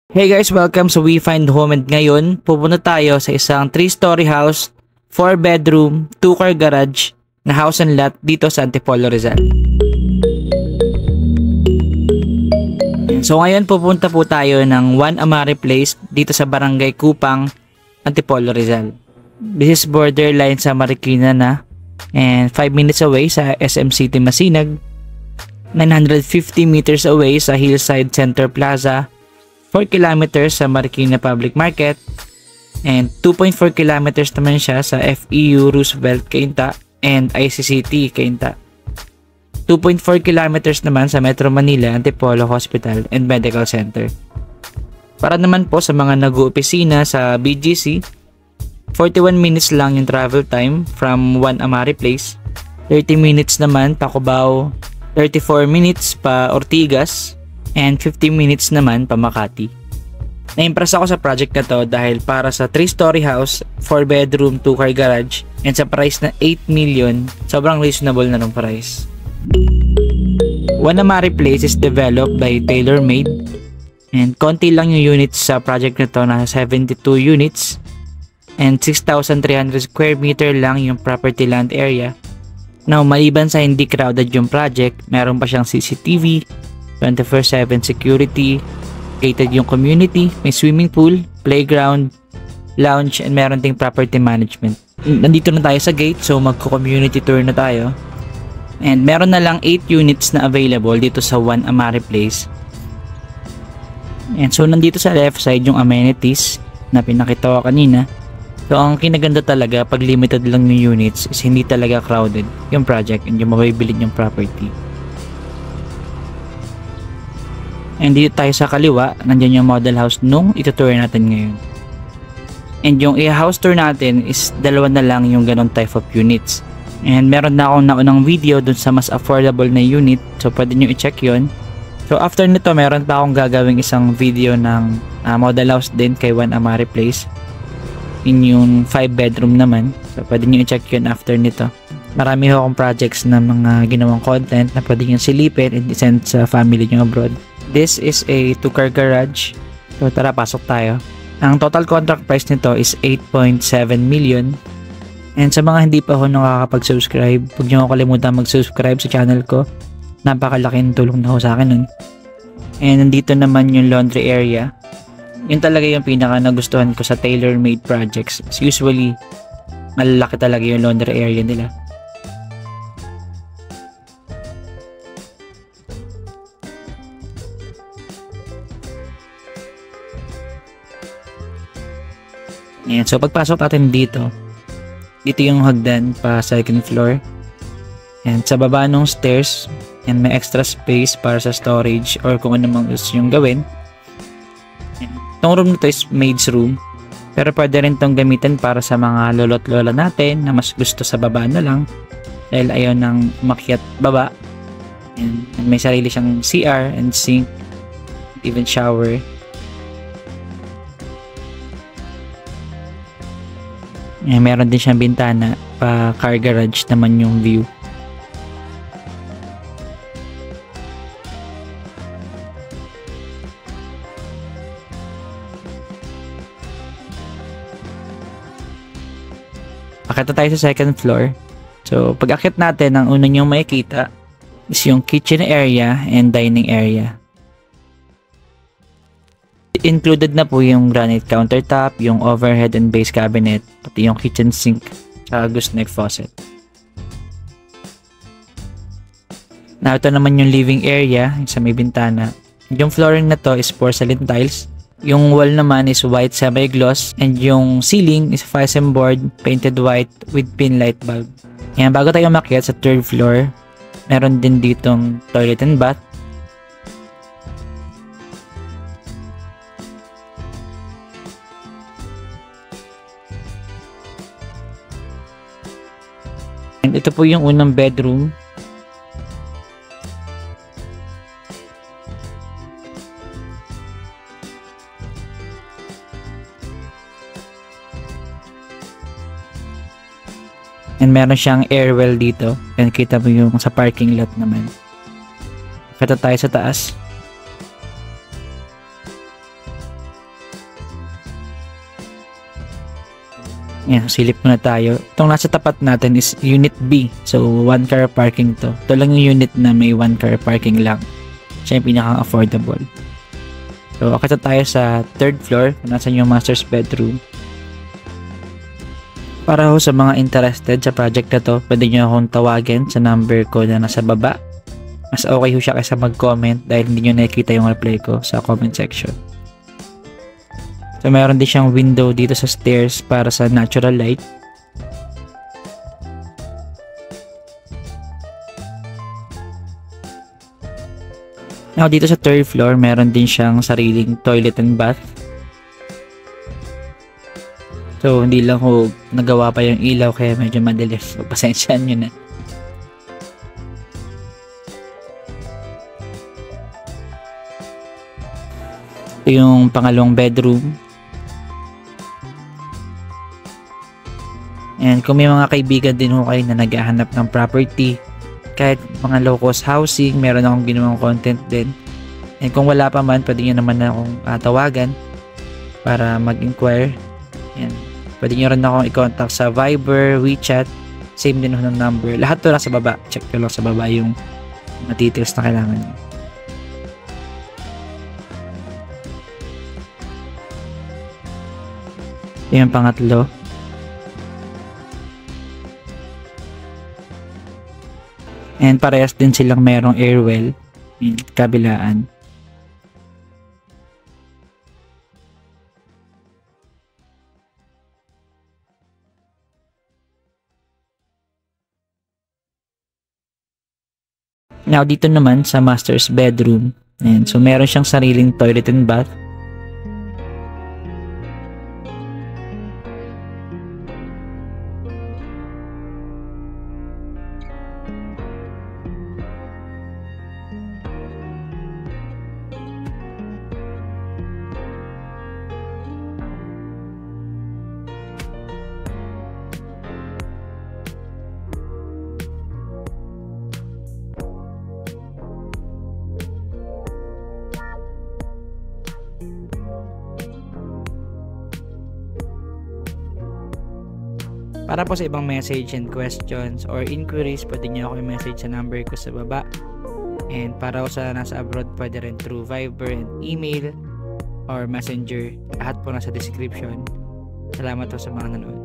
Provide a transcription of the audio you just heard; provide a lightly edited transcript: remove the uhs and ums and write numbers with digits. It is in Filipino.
Hey guys, welcome sa We Find Home, and ngayon pupunta tayo sa isang 3-story house, 4 bedroom, 2-car garage na house and lot dito sa Antipolo, Rizal. So ngayon pupunta po tayo ng One Amari Place dito sa Barangay Kupang, Antipolo, Rizal. This is borderline sa Marikina na, and 5 minutes away sa SM City Masinag, 950 meters away sa Hillside Center Plaza, 4 kilometers sa Marikina Public Market, and 2.4 kilometers naman siya sa FEU Roosevelt Cainta and ICCT Cainta. 2.4 kilometers naman sa Metro Manila Antipolo Hospital and Medical Center. Para naman po sa mga nag-uopisina sa BGC, 41 minutes lang yung travel time from One Amari Place, 30 minutes naman pa Cubao, 34 minutes pa Ortigas, and 50 minutes naman pa Makati. Na-impress ako sa project na to dahil para sa 3-story house, 4 bedroom, 2-car garage, and sa price na 8 million, sobrang reasonable na ng price. One Amari Place is developed by TaylorMade, and konti lang yung units sa project na to, nasa 72 units, and 6,300 square meter lang yung property land area. Now, maliban sa hindi crowded yung project, meron pa siyang CCTV, 24/7 security, gated yung community, may swimming pool, playground, lounge, and meron ding property management. Nandito na tayo sa gate, so magko-community tour na tayo. And meron na lang 8 units na available dito sa One Amari Place. And so nandito sa left side yung amenities na pinakita ko kanina. So ang kinaganda talaga pag limited lang yung units is hindi talaga crowded yung project and yung mabibilin yung property. And dito tayo sa kaliwa, nandiyan yung model house nung itutour natin ngayon. And yung i-house tour natin is dalawa na lang yung ganong type of units. And meron na akong naunang video dun sa mas affordable na unit, so pwede nyo i-check yun. So after nito, meron pa akong gagawing isang video ng model house din kay One Amari Place. In yung 5 bedroom naman, so pwede nyo i-check yun after nito. Marami akong projects na mga ginawang content na pwede nyo silipin and isend sa family nyo abroad. This is a 2-car garage. So tara, pasok tayo. Ang total contract price nito is 8.7 million. And sa mga hindi pa ho nakakapag-subscribe, huwag nyo kalimutan mag-subscribe sa channel ko. Napakalaking tulong na ho sa akin nun. And nandito naman yung laundry area. Yun talaga yung pinaka nagustuhan ko sa TaylorMade projects. Usually, malalaki talaga yung laundry area nila. Ayan, so pagpasok natin dito yung hagdan pa second floor. And sa baba ng stairs, and may extra space para sa storage or kung ano mang gusto yung gawin. Itong room nito is maid's room, pero pwede rin itong gamitin para sa mga lolo't lola natin na mas gusto sa baba na lang dahil ayaw nang umakyat baba. And may sarili siyang CR and sink, even shower. Meron din siyang bintana, pa car garage naman yung view. Akit na tayo sa second floor. So pag akit natin, ang unang yung makikita is yung kitchen area and dining area. Included na po yung granite countertop, yung overhead and base cabinet, pati yung kitchen sink sa gooseneck faucet. Now ito naman yung living area sa may bintana. Yung flooring na to is porcelain tiles. Yung wall naman is white semi-gloss, and yung ceiling is FISM board painted white with pin light bulb. Yan, bago tayo makyat sa third floor, meron din ditong toilet and bath. And ito po yung unang bedroom. And meron siyang airwell dito. And kita mo yung sa parking lot naman. Kata tayo sa taas. Yan, silip muna tayo. Itong nasa tapat natin is Unit B. So, 1 car parking to. Ito lang yung unit na may 1 car parking lang. Siya yung pinaka-affordable. So, akita tayo sa 3rd floor. Nasaan yung master's bedroom. Para ho sa mga interested sa project na to, pwede nyo akong tawagin sa number ko na nasa baba. Mas okay ho siya kaysa mag-comment dahil hindi nyo nakikita yung reply ko sa comment section. So, meron din siyang window dito sa stairs para sa natural light. Now, dito sa 3rd floor, meron din siyang sariling toilet and bath. So, hindi lang ho nagawa pa yung ilaw kaya medyo madilim. So, pasensyaan nyo na. Ito yung pangalawang bedroom. And kung may mga kaibigan din ho kayo na naghahanap ng property, kahit mga low-cost housing, meron akong ginawang content din. And kung wala pa man, pwede nyo naman akong tawagan para mag-inquire. Yan. Pwede nyo rin akong i-contact sa Viber, WeChat, same din ho ng number. Lahat to nasa baba. Check nyo lang sa baba yung mga details na kailangan nyo. Yung pangatlo. And parehas din silang merong airwell, kabilaan. Now, dito naman sa master's bedroom. Ayan, so, meron siyang sariling toilet and bath. Para po sa ibang message and questions or inquiries, pwede nyo ako i-message sa number ko sa baba. And para po sa nasa abroad, pwede rin through Viber and email or Messenger. Lahat po nasa description. Salamat po sa mga nanood.